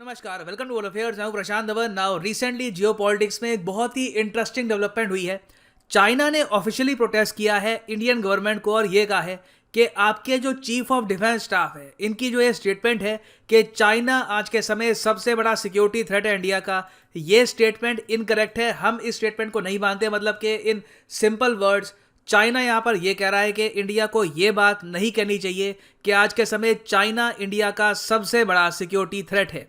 नमस्कार, welcome to world affairs. मैं हूं प्रशांत धवन। नाउ रिसेंटली जियोपॉलिटिक्स में एक बहुत ही इंटरेस्टिंग डेवलपमेंट हुई है। चाइना ने ऑफिशियली प्रोटेस्ट किया है इंडियन गवर्नमेंट को और ये कहा है कि आपके जो चीफ ऑफ डिफेंस स्टाफ है, इनकी जो ये स्टेटमेंट है कि चाइना आज के समय सबसे बड़ा सिक्योरिटी थ्रेट है इंडिया का, ये स्टेटमेंट इनकरेक्ट है। हम इस स्टेटमेंट को नहीं मानते। मतलब कि इन सिंपल वर्ड्स चाइना यहाँ पर यह कह रहा है कि इंडिया को यह बात नहीं कहनी चाहिए कि आज के समय चाइना इंडिया का सबसे बड़ा सिक्योरिटी थ्रेट है।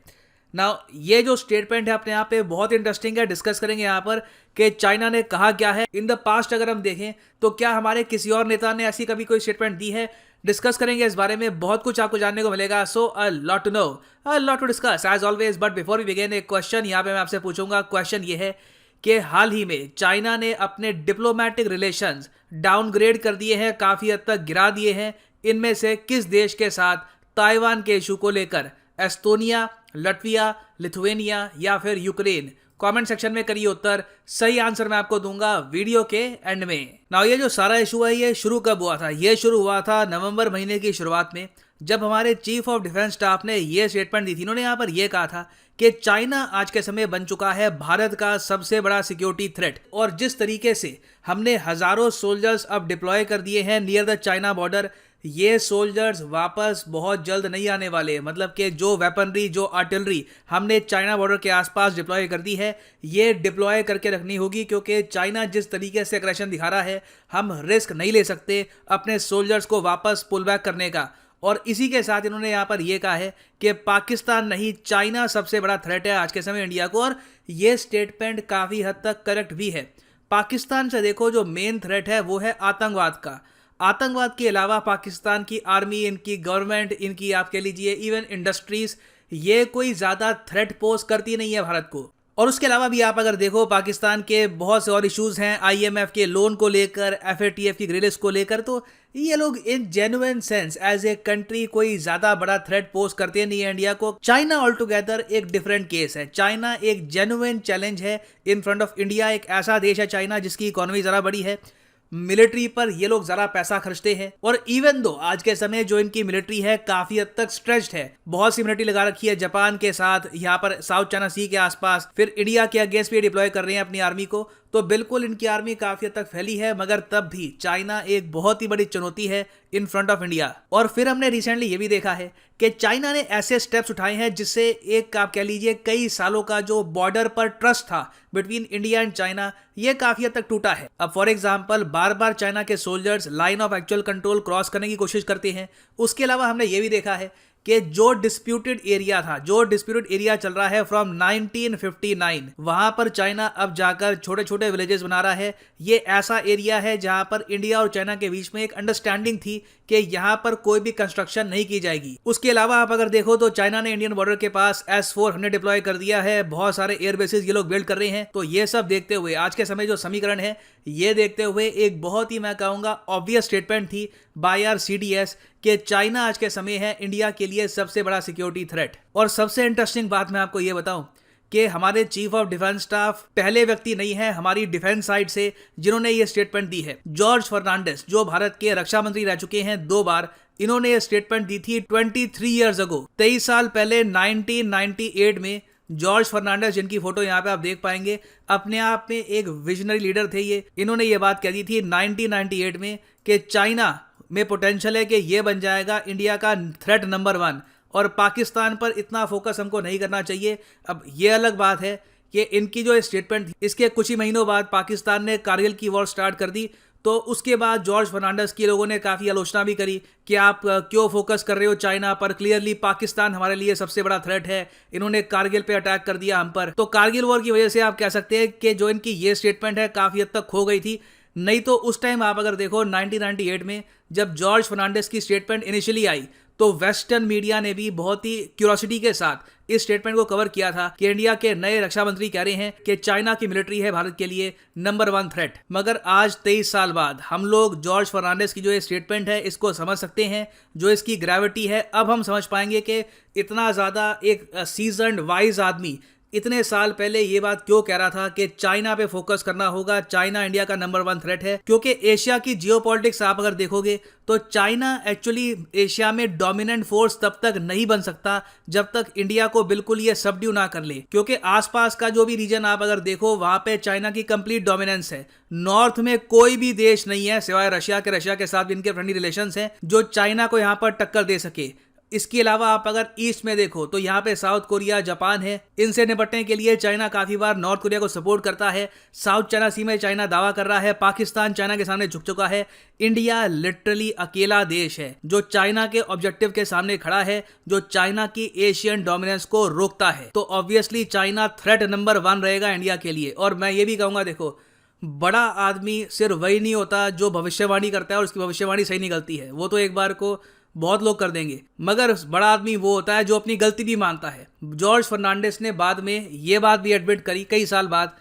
नाउ ये जो स्टेटमेंट है अपने आप पे बहुत इंटरेस्टिंग है। डिस्कस करेंगे यहाँ पर कि चाइना ने कहा क्या है। इन द पास्ट अगर हम देखें तो क्या हमारे किसी और नेता ने ऐसी कभी कोई स्टेटमेंट दी है, डिस्कस करेंगे इस बारे में। बहुत कुछ आपको जानने को मिलेगा। So a lot to know, a lot to discuss as always. But before we begin, एक क्वेश्चन यहाँ पे मैं आपसे पूछूंगा। क्वेश्चन ये है कि हाल ही में चाइना ने अपने डिप्लोमेटिक रिलेशंस डाउनग्रेड कर दिए हैं, काफ़ी हद तक गिरा दिए हैं। इनमें से किस देश के साथ ताइवान के इशू को लेकर? एस्टोनिया, लटविया, लिथुएनिया या फिर यूक्रेन? कमेंट सेक्शन में करिए उत्तर। सही आंसर मैं आपको दूंगा वीडियो के एंड में। नाउ ये जो सारा इशू है ये शुरू कब हुआ था? ये शुरू हुआ था नवंबर महीने की शुरुआत में, जब हमारे चीफ ऑफ डिफेंस स्टाफ ने ये स्टेटमेंट दी थी। इन्होंने यहाँ पर यह कहा था कि चाइना आज के समय बन चुका है भारत का सबसे बड़ा सिक्योरिटी थ्रेट। और जिस तरीके से हमने हजारों सोल्जर्स अब डिप्लॉय कर दिए हैं नियर द चाइना बॉर्डर, ये सोल्जर्स वापस बहुत जल्द नहीं आने वाले। मतलब कि जो वेपनरी, जो आर्टिलरी हमने चाइना बॉर्डर के आसपास डिप्लॉय कर दी है, ये डिप्लॉय करके रखनी होगी, क्योंकि चाइना जिस तरीके से एग्रेशन दिखा रहा है, हम रिस्क नहीं ले सकते अपने सोल्जर्स को वापस पुल बैक करने का। और इसी के साथ इन्होंने यहाँ पर यह कहा है कि पाकिस्तान नहीं, चाइना सबसे बड़ा थ्रेट है आज के समय इंडिया को। और ये स्टेटमेंट काफ़ी हद तक करेक्ट भी है। पाकिस्तान से देखो, जो मेन थ्रेट है वो है आतंकवाद का। आतंकवाद के अलावा पाकिस्तान की आर्मी, इनकी गवर्नमेंट, इनकी आप कह लीजिए इवन इंडस्ट्रीज, ये कोई ज़्यादा थ्रेट पोज करती नहीं है भारत को। और उसके अलावा भी आप अगर देखो, पाकिस्तान के बहुत से और इश्यूज हैं, IMF के लोन को लेकर, FATF की ग्रिलिस को लेकर। तो ये लोग in genuine sense as a country कोई ज्यादा बड़ा थ्रेट पोज करते नहीं है इंडिया को। चाइना ऑल टुगेदर एक डिफरेंट केस है। चाइना एक जेन्युइन चैलेंज है इन फ्रंट ऑफ इंडिया। एक ऐसा देश है चाइना जिसकी इकोनॉमी जरा बड़ी है, मिलिट्री पर ये लोग जरा पैसा खर्चते हैं। और इवन दो आज के समय जो इनकी मिलिट्री है काफी हद तक स्ट्रेच्ड है, बहुत सी मिलिट्री लगा रखी है जापान के साथ, यहाँ पर साउथ चाइना सी के आसपास, फिर इंडिया के अगेंस्ट भी डिप्लॉय कर रहे हैं अपनी आर्मी को। तो बिल्कुल इनकी आर्मी काफी हद तक फैली है, मगर तब भी चाइना एक बहुत ही बड़ी चुनौती है इन फ्रंट ऑफ इंडिया। और फिर हमने रिसेंटली ये भी देखा है कि चाइना ने ऐसे स्टेप्स उठाए हैं जिससे एक आप कह लीजिए कई सालों का जो बॉर्डर पर ट्रस्ट था बिटवीन इंडिया एंड चाइना, ये काफी हद तक टूटा है। अब फॉर एग्जांपल, बार बार चाइना के soldiers line of actual control cross करने की कोशिश करते हैं। उसके अलावा हमने ये भी देखा है कि जो डिस्प्यूटेड एरिया था, जो डिस्प्यूटेड एरिया चल रहा है फ्रॉम 1959, वहां पर चाइना अब जाकर छोटे छोटे विलेजेस बना रहा है। ये ऐसा एरिया है जहां पर इंडिया और चाइना के बीच में एक अंडरस्टैंडिंग थी कि यहां पर कोई भी कंस्ट्रक्शन नहीं की जाएगी। उसके अलावा आप अगर देखो तो चाइना ने इंडियन बॉर्डर के पास S-400 डिप्लॉय कर दिया है। बहुत सारे एयर बेसिस ये लोग बिल्ड कर रहे हैं। तो ये सब देखते हुए आज के समय जो समीकरण है, ये देखते हुए एक बहुत ही, मैं कहूंगा, ऑब्वियस स्टेटमेंट थी बाय आवर CDS कि चाइना आज के समय है इंडिया के लिए सबसे बड़ा सिक्योरिटी थ्रेट। और सबसे इंटरेस्टिंग बात मैं आपको ये बताऊं कि हमारे चीफ ऑफ डिफेंस स्टाफ पहले व्यक्ति नहीं है हमारी डिफेंस साइड से जिन्होंने ये स्टेटमेंट दी है। जॉर्ज फर्नांडिस, जो भारत के रक्षा मंत्री रह चुके हैं 2 बार, इन्होंने ये स्टेटमेंट दी थी 23 ईयर्स अगो, 23 साल पहले 1998 में। जॉर्ज फर्नांडिस, जिनकी फोटो यहाँ पे आप देख पाएंगे, अपने आप में एक विजनरी लीडर थे ये। इन्होंने ये बात कह दी थी 1998 में कि चाइना में पोटेंशियल है कि ये बन जाएगा इंडिया का थ्रेट नंबर 1 और पाकिस्तान पर इतना फोकस हमको नहीं करना चाहिए। अब ये अलग बात है कि इनकी जो स्टेटमेंट थी, इसके कुछ ही महीनों बाद पाकिस्तान ने कारगिल की वॉर स्टार्ट कर दी। तो उसके बाद जॉर्ज फर्नांडिस की लोगों ने काफ़ी आलोचना भी करी कि आप क्यों फोकस कर रहे हो चाइना पर, क्लियरली पाकिस्तान हमारे लिए सबसे बड़ा थ्रेट है। इन्होंने कारगिल पे अटैक कर दिया हम पर। तो कारगिल वॉर की वजह से आप कह सकते हैं कि जो इनकी ये स्टेटमेंट है काफ़ी हद तक खो गई थी। नहीं तो उस टाइम आप अगर देखो 1998 में जब जॉर्ज फर्नांडिस की स्टेटमेंट इनिशियली आई, तो वेस्टर्न मीडिया ने भी बहुत ही क्यूरियोसिटी के साथ इस स्टेटमेंट को कवर किया था कि इंडिया के नए रक्षा मंत्री कह रहे हैं कि चाइना की मिलिट्री है भारत के लिए नंबर 1 थ्रेट। मगर आज 23 साल बाद हम लोग जॉर्ज फर्नांडिस की जो ये स्टेटमेंट है इसको समझ सकते हैं, जो इसकी ग्रेविटी है। अब हम समझ पाएंगे कि इतना ज़्यादा एक सीजन्ड वाइज आदमी इतने साल पहले ये बात क्यों कह रहा था कि चाइना पे फोकस करना होगा, चाइना इंडिया का नंबर 1 थ्रेट है? क्योंकि एशिया की जियोपॉलिटिक्स आप अगर देखोगे तो चाइना एक्चुअली एशिया में डोमिनेंट फोर्स तब तक नहीं बन सकता जब तक इंडिया को बिल्कुल ये सबड्यू ना कर ले। क्योंकि आसपास का जो भी रीजन आप अगर देखो वहां पे चाइना की कंप्लीट डोमिनेंस है। नॉर्थ में कोई भी देश नहीं है सिवाय रशिया के साथ इनके फ्रेंडली रिलेशंस हैं जो चाइना को यहां पर टक्कर दे सके। इसके अलावा आप अगर ईस्ट में देखो तो यहाँ पे साउथ कोरिया, जापान है। इनसे निपटने के लिए चाइना काफी बार नॉर्थ कोरिया को सपोर्ट करता है। साउथ चाइना सी में चाइना दावा कर रहा है। पाकिस्तान चाइना के सामने झुक चुका है। इंडिया लिटरली अकेला देश है जो चाइना के ऑब्जेक्टिव के सामने खड़ा है, जो चाइना की एशियन डोमिनेंस को रोकता है। तो ऑब्वियसली चाइना थ्रेट नंबर 1 रहेगा इंडिया के लिए। और मैं ये भी कहूंगा, देखो, बड़ा आदमी सिर्फ वही नहीं होता जो भविष्यवाणी करता है और उसकी भविष्यवाणी सही निकलती है। वो तो एक बार को बहुत लोग कर देंगे, मगर बड़ा आदमी वो होता है जो अपनी गलती भी मानता है। जॉर्ज फर्नांडिस ने बाद में ये बात भी एडमिट करी कई साल बाद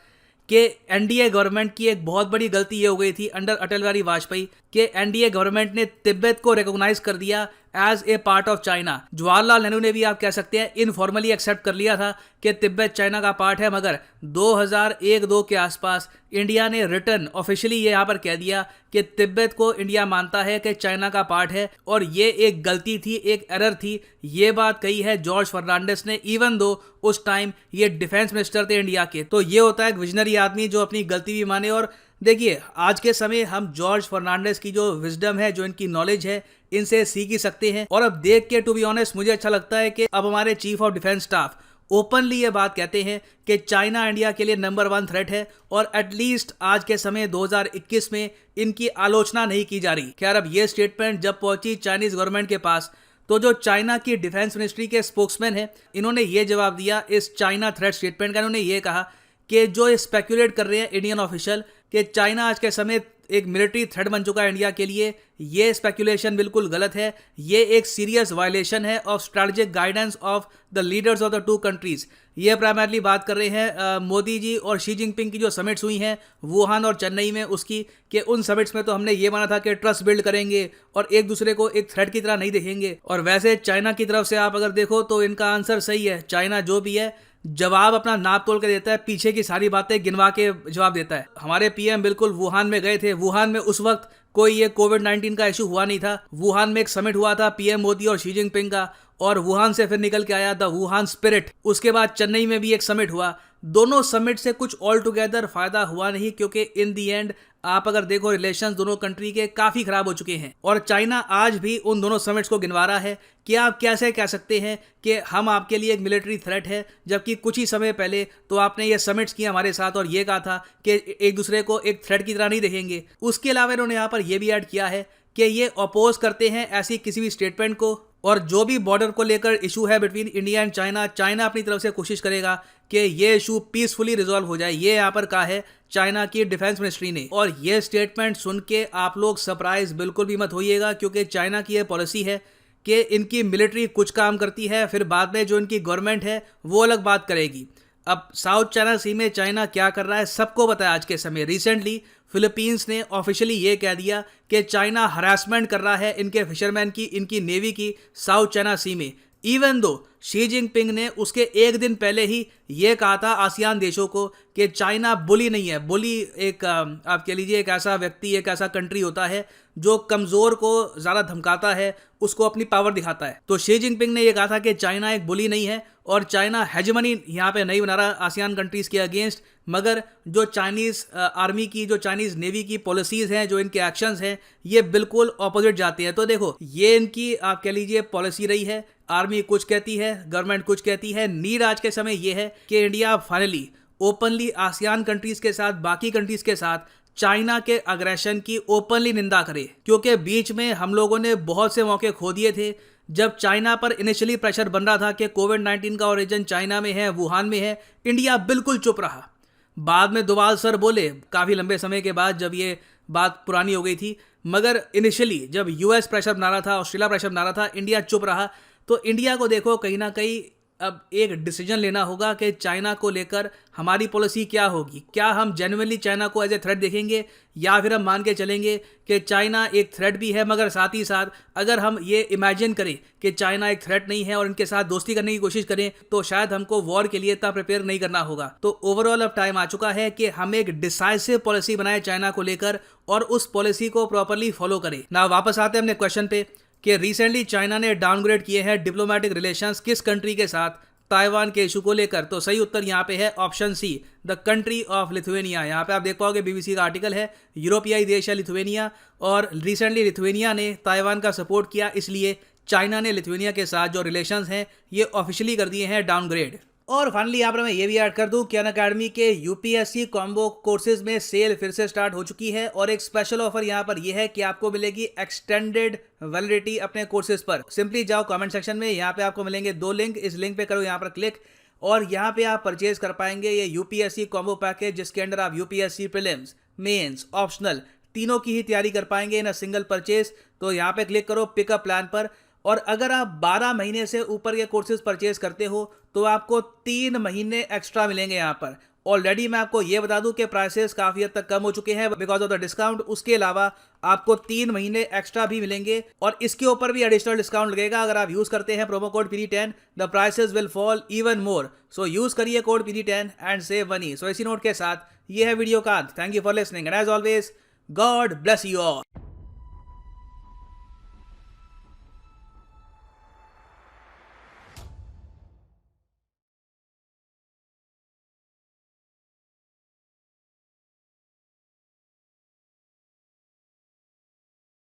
कि एनडीए गवर्नमेंट की एक बहुत बड़ी गलती ये हो गई थी अंडर अटल बिहारी वाजपेयी कि एनडीए गवर्नमेंट ने तिब्बत को रिकॉग्नाइज कर दिया as a part of China. Jawaharlal Nehru ने भी आप कह सकते हैं इनफॉर्मली एक्सेप्ट कर लिया था कि तिब्बत चाइना का पार्ट है, मगर 2001-2 के आसपास इंडिया ने रिटर्न ऑफिशियली ये यहाँ पर कह दिया कि तिब्बत को इंडिया मानता है कि चाइना का पार्ट है। और ये एक गलती थी, एक एरर थी। ये बात कही है जॉर्ज फर्नांडिस ने, इवन दो उस टाइम ये डिफेंस मिनिस्टर थे इंडिया के। तो ये होता है एक विजनरी आदमी जो अपनी गलती भी माने। और देखिए, आज के समय हम जॉर्ज फर्नांडिस की जो विजडम है, जो इनकी नॉलेज है, इनसे सीख ही सकते हैं। और अब देख के टू बी ऑनेस्ट मुझे अच्छा लगता है कि अब हमारे chief of defence staff openly ये बात कहते हैं कि चाइना इंडिया के लिए नंबर 1 थ्रेट है। और एटलीस्ट आज के समय 2021 में इनकी आलोचना नहीं की जा रही। खैर, अब ये स्टेटमेंट जब पहुंची चाइनीज गवर्नमेंट के पास तो जो चाइना की डिफेंस मिनिस्ट्री के स्पोक्समैन है, इन्होंने ये जवाब दिया इस चाइना थ्रेट स्टेटमेंट का। इन्होंने ये कहा कि जो स्पेक्यूलेट कर रहे हैं इंडियन ऑफिशियल कि चाइना आज के समय एक मिलिट्री थ्रेट बन चुका है इंडिया के लिए, ये स्पेक्यूलेशन बिल्कुल गलत है। ये एक सीरियस वायलेशन है of strategic guidance of the leaders of the 2 countries. ये प्राइमरली बात कर रहे हैं मोदी जी और शी जिनपिंग की जो समिट्स हुई हैं वुहान और चेन्नई में, उसकी कि उन समिट्स में तो हमने ये माना था कि ट्रस्ट बिल्ड करेंगे और एक दूसरे को एक थ्रेट की तरह नहीं देखेंगे। और वैसे चाइना की तरफ से आप अगर देखो तो इनका आंसर सही है। चाइना जो भी है जवाब अपना नाप तोल के देता है, पीछे की सारी बातें गिनवा के जवाब देता है। हमारे पीएम बिल्कुल वुहान में गए थे। वुहान में उस वक्त कोई ये कोविड-19 का इशू हुआ नहीं था। वुहान में एक समिट हुआ था पीएम मोदी और शी जिनपिंग का, और वुहान से फिर निकल के आया द वुहान स्पिरिट। उसके बाद चेन्नई में भी एक समिट हुआ। दोनों समिट से कुछ ऑल टुगेदर फायदा हुआ नहीं, क्योंकि इन दी एंड आप अगर देखो रिलेशंस दोनों कंट्री के काफी खराब हो चुके हैं। और चाइना आज भी उन दोनों समिट्स को गिनवा रहा है कि आप कैसे कह सकते हैं कि हम आपके लिए एक मिलिट्री थ्रेट है, जबकि कुछ ही समय पहले तो आपने ये समिट्स किए हमारे साथ और ये कहा था कि एक दूसरे को एक थ्रेट की तरह नहीं देखेंगे। उसके अलावा इन्होंने यहाँ पर यह भी ऐड किया है कि ये अपोज करते हैं ऐसी किसी भी स्टेटमेंट को, और जो भी बॉर्डर को लेकर इशू है between India and China, China अपनी तरफ से कोशिश करेगा कि ये इशू पीसफुली रिजॉल्व हो जाए। ये यहाँ पर कहा है चाइना की डिफेंस मिनिस्ट्री ने। और ये स्टेटमेंट सुन के आप लोग सरप्राइज बिल्कुल भी मत होइएगा, क्योंकि चाइना की ये पॉलिसी है कि इनकी मिलिट्री कुछ काम करती है, फिर बाद में जो इनकी गवर्नमेंट है वो अलग बात करेगी। अब साउथ चाइना सी में चाइना क्या कर रहा है सबको पता है आज के समय। रिसेंटली फिलीपींस ने ऑफिशियली ये कह दिया कि चाइना हरासमेंट कर रहा है इनके फिशरमैन की, इनकी नेवी की साउथ चाइना सी में। इवन दो शी जिनपिंग ने उसके एक दिन पहले ही ये कहा था आसियान देशों को कि चाइना बुली नहीं है। बुली एक आप कह लीजिए एक ऐसा व्यक्ति, एक ऐसा कंट्री होता है जो कमज़ोर को ज़्यादा धमकाता है, उसको अपनी पावर दिखाता है। तो शी जिनपिंग ने यह कहा था कि चाइना एक बुली नहीं है और चाइना हेजमनी यहाँ पे नहीं बना रहा आसियान कंट्रीज़ के अगेंस्ट, मगर जो चाइनीज़ आर्मी की, जो चाइनीज़ नेवी की पॉलिसीज़ हैं, जो इनके एक्शंस हैं, ये बिल्कुल ऑपोजिट जाते हैं। तो देखो, ये इनकी आप कह लीजिए पॉलिसी रही है। आर्मी कुछ कहती है, गवर्नमेंट कुछ कहती है। नीड आज के समय ये है कि India finally openly ASEAN countries के साथ, बाकी कंट्रीज़ के साथ चाइना के अग्रेशन की ओपनली निंदा करे, क्योंकि बीच में हम लोगों ने बहुत से मौके खो दिए थे जब चाइना पर इनिशियली प्रेशर बन रहा था कि कोविड-19 का ओरिजिन चाइना में है, वुहान में है। इंडिया बिल्कुल चुप रहा। बाद में दोवाल सर बोले काफ़ी लंबे समय के बाद, जब ये बात पुरानी हो गई थी, मगर इनिशियली जब यूएस प्रेशर बना रहा था, ऑस्ट्रेलिया प्रेशर बना रहा था, इंडिया चुप रहा। तो इंडिया को देखो कहीं ना कहीं अब एक डिसीजन लेना होगा कि चाइना को लेकर हमारी पॉलिसी क्या होगी। क्या हम जेन्युइनली चाइना को एज ए थ्रेट देखेंगे या फिर हम मान के चलेंगे कि चाइना एक थ्रेट भी है, मगर साथ ही साथ अगर हम ये इमेजिन करें कि चाइना एक थ्रेट नहीं है और इनके साथ दोस्ती करने की कोशिश करें तो शायद हमको वॉर के लिए इतना प्रिपेयर नहीं करना होगा। तो ओवरऑल अब टाइम आ चुका है कि हम एक डिसाइसिव पॉलिसी बनाए चाइना को लेकर और उस पॉलिसी को प्रॉपरली फॉलो करें ना। वापस आते हैं अपने क्वेश्चन पे कि रिसेंटली चाइना ने डाउनग्रेड किए हैं डिप्लोमेटिक रिलेशंस किस कंट्री के साथ, ताइवान के इशू को लेकर। तो सही उत्तर यहाँ पे है option C, the country of Lithuania. यहाँ पे आप देख पाओगे बीबीसी का आर्टिकल है, यूरोपियाई देश है लिथुएनिया और रिसेंटली लिथुएनिया ने ताइवान का सपोर्ट किया, इसलिए चाइना ने लिथुएनिया के साथ जो रिलेशंस हैं ये ऑफिशियली कर दिए हैं डाउनग्रेड। और फाइनली यहाँ पर मैं ये भी ऐड कर दूं कि अनअकैडमी के यूपीएससी कॉम्बो कोर्सेज में सेल फिर से स्टार्ट हो चुकी है और एक स्पेशल ऑफर यहाँ पर ये है कि आपको मिलेगी एक्सटेंडेड वैलिडिटी अपने कोर्सेज पर। सिंपली जाओ कमेंट सेक्शन में, यहाँ पे आपको मिलेंगे 2 लिंक, इस लिंक पे करो यहाँ पर क्लिक और यहाँ पे आप परचेज कर पाएंगे ये यूपीएससी कॉम्बो पैकेज, जिसके अंदर आप यूपीएससी प्रीलिम्स, मेंस, ऑप्शनल तीनों की ही तैयारी कर पाएंगे इन अ सिंगल परचेज। तो यहाँ पे क्लिक करो पिकअप प्लान पर और अगर आप 12 महीने से ऊपर के कोर्सेज परचेज करते हो तो आपको 3 महीने एक्स्ट्रा मिलेंगे यहाँ पर। ऑलरेडी मैं आपको ये बता दूं कि प्राइसेस काफ़ी हद तक कम हो चुके हैं बिकॉज ऑफ द डिस्काउंट। उसके अलावा आपको 3 महीने एक्स्ट्रा भी मिलेंगे और इसके ऊपर भी एडिशनल डिस्काउंट लगेगा अगर आप यूज़ करते हैं promo code PD10। The prices will fall even more, so use करिए code PD10 and save money. So इसी नोट के साथ ये है वीडियो का। Thank you for listening and as always God bless you all.